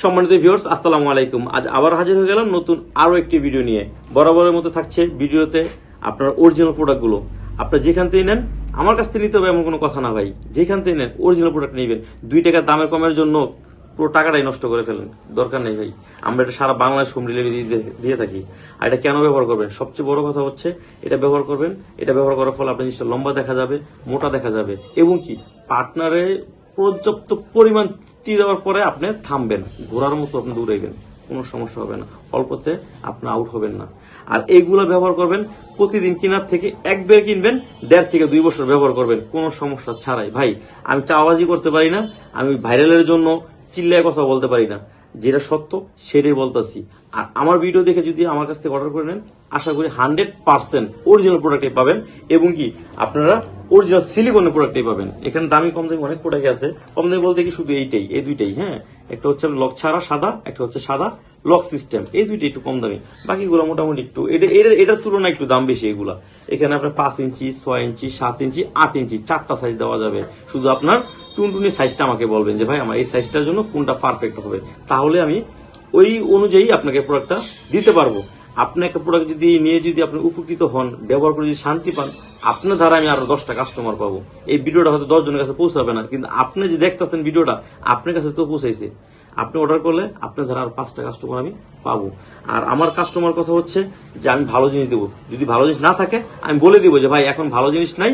সম্মানিত ভিউয়ার্স, আসসালামু আলাইকুম। আজ আবার হাজির হয়ে গেলাম নতুন আরো একটি ভিডিও নিয়ে। বরাবরের মতো থাকছে ভিডিওতে আপনার অরিজিনাল প্রোডাক্টগুলো। আপনারা যেখান থেকে নেন, আমার কাছ থেকে নিতে হবে এমন কোনো কথা না ভাই। যেখান থেকে নেন অরিজিনাল প্রোডাক্ট নেবেন। 2 টাকা দামের কমের জন্য পুরো টাকাটাই নষ্ট করে ফেলেন, দরকার নেই ভাই। আমরা এটা সারা বাংলাদেশ হোম ডেলিভারি দিয়ে থাকি। আর এটা কেন ব্যবহার করবেন, সবচেয়ে বড় কথা হচ্ছে এটা ব্যবহার করবেন। এটা ব্যবহার করার ফলে আপনার জিনিসটা লম্বা দেখা যাবে, মোটা দেখা যাবে, এবং কি পার্টনারে পর্যাপ্ত পরিমাণ দেওয়ার পরে আপনি থামবেন, ঘোরার মতো আপনি দৌড়াইবেন, কোনো সমস্যা হবে না। অল্পতে আপনি আউট হবেন না। আর এইগুলো ব্যবহার করবেন প্রতিদিন কেনার থেকে একবার কিনবেন, 1.5 থেকে 2 বছর ব্যবহার করবেন কোনো সমস্যা ছাড়াই। ভাই আমি চাওয়াবাজি করতে পারি না, আমি ভাইরালের জন্য চিল্লায় কথা বলতে পারি না, যেটা সত্য সেটাই বলতেছি। আর আমার ভিডিও দেখে যদি আমার কাছ থেকে অর্ডার করে নেন, আশা করি 100% অরিজিনাল প্রোডাক্টই পাবেন, এবং কি আপনারা অরিজিনাল সিলিকনের প্রোডাক্টই পাবেন। এখানে দামি কম দামি অনেক প্রোডাক্ট আছে। কম দামি বলতে কি শুধু এই দুইটাই, হ্যাঁ। একটা হচ্ছে লক ছাড়া সাদা, একটা হচ্ছে সাদা লক সিস্টেম, এই দুইটাই একটু কম দামি। বাকিগুলো মোটামুটি একটু এটার তুলনায় একটু দাম বেশি। এগুলা এখানে আপনার 5 ইঞ্চি, 6 ইঞ্চি, 7 ইঞ্চি, 8 ইঞ্চি 4টা সাইজ দেওয়া যাবে। শুধু আপনার টুনটুনি সাইজটা আমাকে বলবেন যে ভাই আমার এই সাইজটার জন্য কোনটা পারফেক্ট হবে, তাহলে আমি ওই অনুযায়ী আপনাকে প্রোডাক্টটা দিতে পারবো। আপনি একটা প্রোডাক্ট যদি নিয়ে যদি আপনি উপকৃত হন, ব্যবহার করে যদি শান্তি পান, আপনার দ্বারা আমি আরো 10টা কাস্টমার পাবো। এই ভিডিওটা হয়তো 10 জনের কাছে পৌঁছাবে না, কিন্তু আপনি যে দেখতেছেন ভিডিওটা, আপনার কাছে তো পৌঁছাইছে। আপনি অর্ডার করলে আপনার দ্বারা আরো 5টা কাস্টমার আমি পাবো। আর আমার কাস্টমার কথা হচ্ছে যে আমি ভালো জিনিস দেবো। যদি ভালো জিনিস না থাকে আমি বলে দিব যে ভাই এখন ভালো জিনিস নাই,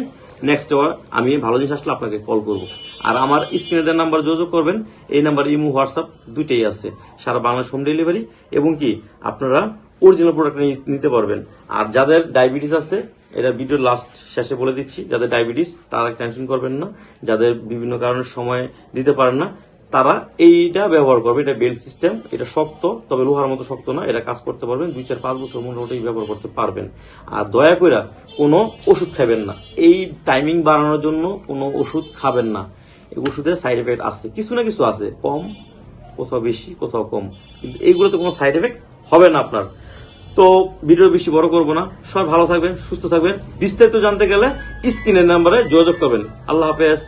নেক্সট আমি ভালো জিনিস আসলে আপনাকে কল করব। আর আমার স্ক্রিনে দেওয়া নাম্বার যোগাযোগ করবেন। এই নাম্বার ইমো, হোয়াটসঅ্যাপ দুইটাই আছে, সারা বাংলাদেশ হোম ডেলিভারি, এবং কি আপনারা অরিজিনাল প্রোডাক্ট নিতে পারবেন। আর যাদের ডায়াবেটিস আছে, এটা ভিডিও লাস্ট শেষে বলে দিচ্ছি, যাদের ডায়াবেটিস তারা টেনশন করবেন না। যাদের বিভিন্ন কারণে সময় দিতে পারেন না, তারা এইটা ব্যবহার করবে। এটা বেল্ট সিস্টেম, এটা শক্ত, তবে লোহার মতো শক্ত না। এটা কাজ করতে পারবেন 2, 4, 5 বছর মোটামুটি ব্যবহার করতে পারবেন। আর দয়া করে কোনো ওষুধ খাবেন না। এই টাইমিং বাড়ানোর জন্য কোনো ওষুধ খাবেন না। এই ওষুধের সাইড এফেক্ট আছে, কিছু না কিছু আছে, কম কোথাও বেশি কোথাও কম, কিন্তু এইগুলোতে কোনো সাইড এফেক্ট হবে না আপনার। তো ভিডিও বেশি বড় করবো না। সবাই ভালো থাকবেন, সুস্থ থাকবেন। বিস্তারিত জানতে গেলে স্ক্রিনের নাম্বারে যোগাযোগ করবেন। আল্লাহ হাফেজ।